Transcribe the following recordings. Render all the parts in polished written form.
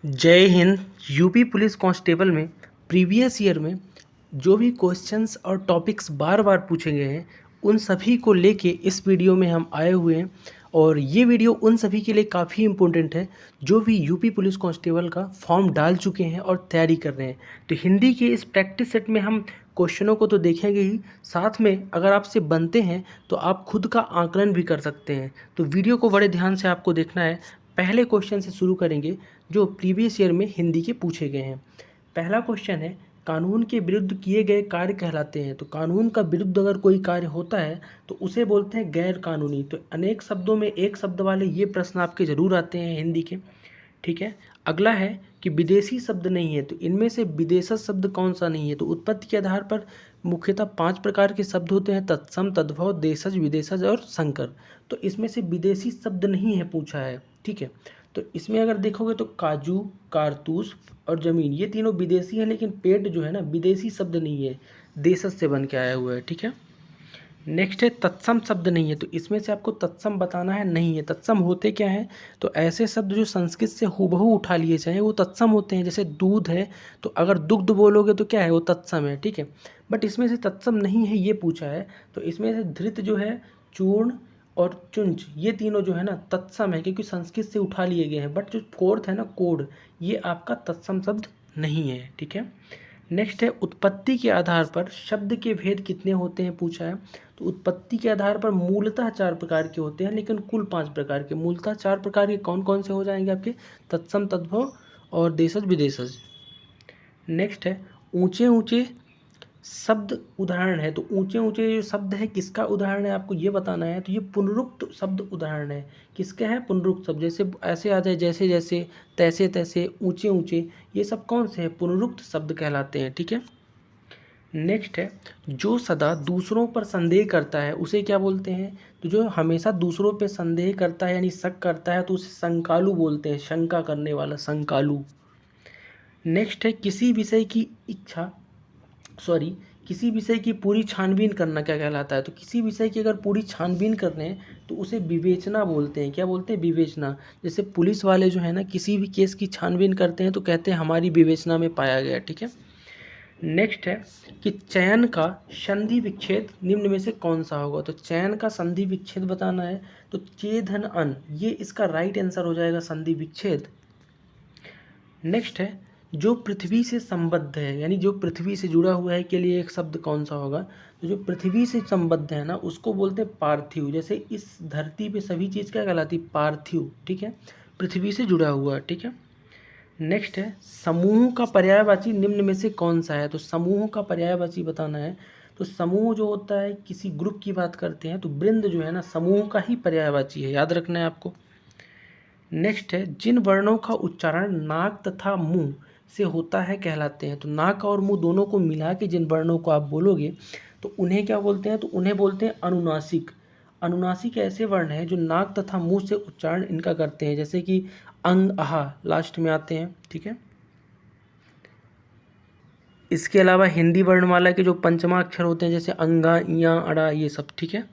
जय Hind. UP police constable में previous year में जो भी क्वेश्चंस और टॉपिक्स बार बार पूछे गए हैं उन सभी को लेके इस वीडियो में हम आए हुए हैं। और ये वीडियो उन सभी के लिए काफ़ी इम्पोर्टेंट है जो भी यूपी पुलिस कांस्टेबल का फॉर्म डाल चुके हैं और तैयारी कर रहे हैं। तो हिंदी के इस प्रैक्टिस सेट में हम क्वेश्चनों को तो देखेंगे ही, साथ में अगर आपसे बनते हैं तो आप खुद का आकलन भी कर सकते हैं। तो वीडियो को बड़े ध्यान से आपको देखना है। पहले क्वेश्चन से शुरू करेंगे जो प्रीवियस ईयर में हिंदी के पूछे गए हैं। पहला क्वेश्चन है, कानून के विरुद्ध किए गए कार्य कहलाते हैं। तो कानून का विरुद्ध अगर कोई कार्य होता है तो उसे बोलते हैं गैर कानूनी। तो अनेक शब्दों में एक शब्द वाले ये प्रश्न आपके ज़रूर आते हैं हिंदी के। ठीक है। अगला है कि विदेशी शब्द नहीं है, तो इनमें से विदेशज शब्द कौन सा नहीं है। तो उत्पत्ति के आधार पर मुख्यतः 5 प्रकार के शब्द होते हैं, तत्सम, तद्भव, देशज, विदेशज और संकर। तो इसमें से विदेशी शब्द नहीं है पूछा है। ठीक है। तो इसमें अगर देखोगे तो काजू, कारतूस और ज़मीन ये तीनों विदेशी हैं, लेकिन पेट जो है ना विदेशी शब्द नहीं है, देशज से बन के आया हुआ है। ठीक है। नेक्स्ट है तत्सम शब्द नहीं है। तो इसमें से आपको तत्सम बताना है, नहीं है। तत्सम होते क्या है, तो ऐसे शब्द जो संस्कृत से हूबहू उठा लिए जाएं वो तत्सम होते हैं। जैसे दूध है, तो अगर दुग्ध बोलोगे तो क्या है, वो तत्सम है। ठीक है। बट इसमें से तत्सम नहीं है ये पूछा है। तो इसमें से धृत जो है, चूर्ण और चुंच ये तीनों जो है ना तत्सम है, क्योंकि संस्कृत से उठा लिए गए हैं। बट जो फोर्थ है ना कोड, ये आपका तत्सम शब्द नहीं है। ठीक है। नेक्स्ट है उत्पत्ति के आधार पर शब्द के भेद कितने होते हैं पूछा है। तो उत्पत्ति के आधार पर मूलतः 4 प्रकार के होते हैं, लेकिन कुल 5 प्रकार के। मूलतः 4 प्रकार के कौन कौन से हो जाएंगे आपके, तत्सम, तद्भव और देशज, विदेशज। नेक्स्ट है ऊंचे ऊंचे शब्द उदाहरण है। तो ऊंचे ऊंचे जो शब्द है किसका उदाहरण है आपको ये बताना है। तो ये पुनरुक्त शब्द उदाहरण है। किसका है, पुनरुक्त शब्द। जैसे ऐसे आ जाए, जैसे जैसे, तैसे तैसे, ऊंचे ऊंचे, ये सब कौन से हैं, पुनरुक्त शब्द कहलाते हैं। ठीक है। नेक्स्ट है जो सदा दूसरों पर संदेह करता है उसे क्या बोलते हैं। तो जो हमेशा दूसरों पे संदेह करता है यानी शक करता है तो उसे शंकालु बोलते हैं, शंका करने वाला, शंकालु। नेक्स्ट है किसी विषय की इच्छा, सॉरी, किसी विषय की पूरी छानबीन करना क्या कहलाता है। तो किसी विषय की अगर पूरी छानबीन करने हैं तो उसे विवेचना बोलते हैं। क्या बोलते हैं, विवेचना। जैसे पुलिस वाले जो है ना किसी भी केस की छानबीन करते हैं तो कहते हैं हमारी विवेचना में पाया गया। ठीक है। नेक्स्ट है कि चयन का संधि विच्छेद निम्न में से कौन सा होगा। तो चयन का संधि विच्छेद बताना है। तो चे धन अन, ये इसका राइट आंसर हो जाएगा, संधि विच्छेद। नेक्स्ट है जो पृथ्वी से संबद्ध है, यानी जो पृथ्वी से जुड़ा हुआ है के लिए एक शब्द कौन सा होगा। तो जो पृथ्वी से संबद्ध है ना उसको बोलते हैं पार्थिव। जैसे इस धरती पे सभी चीज़ क्या कहलाती, पार्थिव। ठीक है। पृथ्वी से जुड़ा हुआ। ठीक है। नेक्स्ट है समूह का पर्यायवाची निम्न में से कौन सा है। तो समूह का पर्यायवाची बताना है। तो समूह जो होता है किसी ग्रुप की बात करते हैं, तो वृंद जो है ना समूह का ही पर्यायवाची है, याद रखना है आपको। नेक्स्ट है जिन वर्णों का उच्चारण नाक तथा मुंह से होता है कहलाते हैं। तो नाक और मुंह दोनों को मिला के जिन वर्णों को आप बोलोगे तो उन्हें क्या बोलते हैं, तो उन्हें बोलते हैं अनुनासिक। अनुनासिक ऐसे वर्ण हैं जो नाक तथा मुंह से उच्चारण इनका करते हैं, जैसे कि अंग, आहा लास्ट में आते हैं। ठीक है। इसके अलावा हिंदी वर्णमाला के जो पंचमा अक्षर होते हैं जैसे अंगा, इया, अड़ा, ये सब। ठीक है।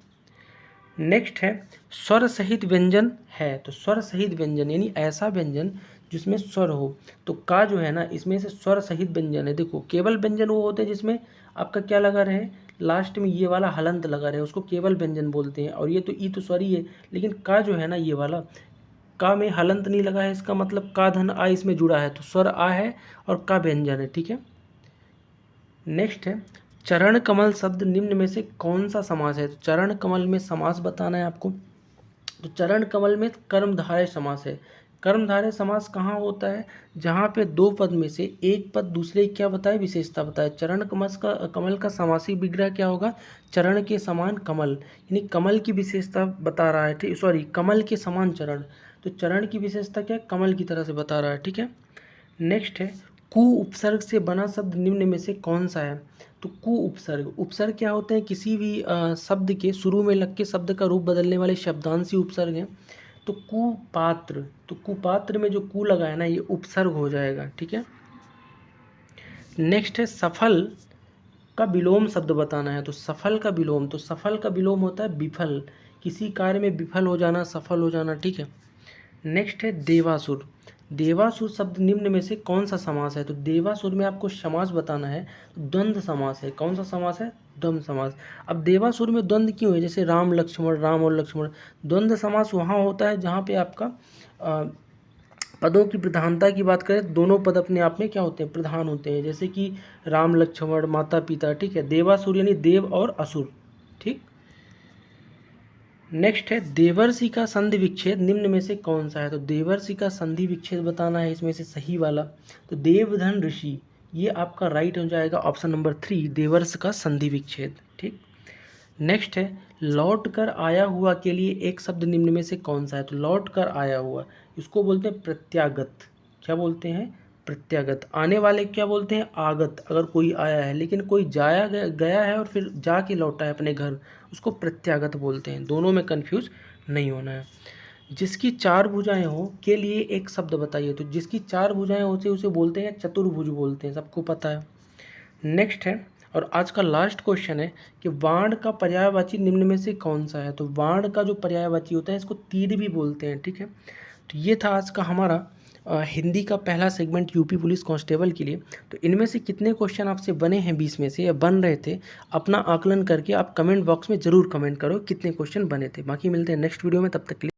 नेक्स्ट है स्वर सहित व्यंजन है। तो स्वर सहित व्यंजन यानी ऐसा व्यंजन जिसमें स्वर हो। तो का जो है ना इसमें से स्वर सहित व्यंजन है। देखो केवल व्यंजन वो होते हैं जिसमें आपका क्या लगा रहे, लास्ट में ये वाला हलंत लगा रहे, उसको केवल व्यंजन बोलते हैं। और ये तो ई तो स्वर ही है, लेकिन का जो है ना ये वाला का में हलंत नहीं लगा है, इसका मतलब का धन आ इसमें जुड़ा है, तो स्वर आ है और का व्यंजन है। ठीक है। नेक्स्ट है चरण कमल शब्द निम्न में से कौन सा समास है। तो चरण कमल में समास बताना है आपको। तो चरण कमल में कर्मधारय समास है। कर्मधारय समास कहाँ होता है, जहाँ पे दो पद में से एक पद दूसरे की क्या बताए, विशेषता बताए। चरण कमल का समासी विग्रह क्या होगा, चरण के समान कमल, यानी कमल की विशेषता बता रहा है। ठीक, सॉरी, कमल के समान चरण। तो चरण की विशेषता क्या, कमल की तरह से बता रहा है। ठीक है। नेक्स्ट है कु उपसर्ग से बना शब्द निम्न में से कौन सा है। तो कु उपसर्ग, उपसर्ग क्या होते हैं, किसी भी शब्द के शुरू में लग के शब्द का रूप बदलने वाले शब्दांशी उपसर्ग हैं। तो कुपात्र, तो कुपात्र में जो कु लगा है ना ये उपसर्ग हो जाएगा। ठीक है। नेक्स्ट है सफल का विलोम शब्द बताना है। तो सफल का विलोम, तो सफल का विलोम होता है विफल, किसी कार्य में विफल हो जाना, सफल हो जाना। ठीक है। नेक्स्ट है देवासुर। देवासुर शब्द निम्न में से कौन सा समास है? तो देवासुर में आपको समास बताना है, तो द्वंद्व समास है। कौन सा समास है? द्वंद्व समास। अब देवासुर में द्वंद्व क्यों है? जैसे राम लक्ष्मण, राम और लक्ष्मण, द्वंद्व समास वहाँ होता है जहाँ पे आपका पदों की प्रधानता की बात करें, दोनों पद अपने आप में क्या होते हैं? प्रधान होते हैं। जैसे कि राम लक्ष्मण, माता पिता, ठीक है। देवासुर यानी देव और असुर, ठीक। नेक्स्ट है देवर्षि का संधि विच्छेद निम्न में से कौन सा है? तो देवर्षि का संधि विच्छेद बताना है इसमें से सही वाला, तो देवधन ऋषि, ये आपका राइट हो जाएगा ऑप्शन नंबर 3, देवर्ष का संधि विच्छेद, ठीक। नेक्स्ट है लौट कर आया हुआ के लिए एक शब्द निम्न में से कौन सा है? तो लौट कर आया हुआ, इसको बोलते हैं प्रत्यागत। क्या बोलते हैं? प्रत्यागत। आने वाले क्या बोलते हैं? आगत। अगर कोई आया है लेकिन कोई गया है और फिर जाके लौटा है अपने घर, उसको प्रत्यागत बोलते हैं। दोनों में कंफ्यूज नहीं होना है। जिसकी चार भुजाएं हो के लिए एक शब्द बताइए। तो जिसकी चार भुजाएं होती है उसे बोलते हैं चतुर्भुज बोलते हैं, सबको पता है। नेक्स्ट है और आज का लास्ट क्वेश्चन है कि बाण का पर्यायवाची निम्न में से कौन सा है? तो बाण का जो पर्यायवाची होता है इसको तीर भी बोलते हैं, ठीक है। तो ये था आज का हमारा हिंदी का पहला सेगमेंट यूपी पुलिस कांस्टेबल के लिए। तो इनमें से कितने क्वेश्चन आपसे बने हैं 20 में से या बन रहे थे, अपना आकलन करके आप कमेंट बॉक्स में ज़रूर कमेंट करो कितने क्वेश्चन बने थे। बाकी मिलते हैं नेक्स्ट वीडियो में, तब तक के लिए।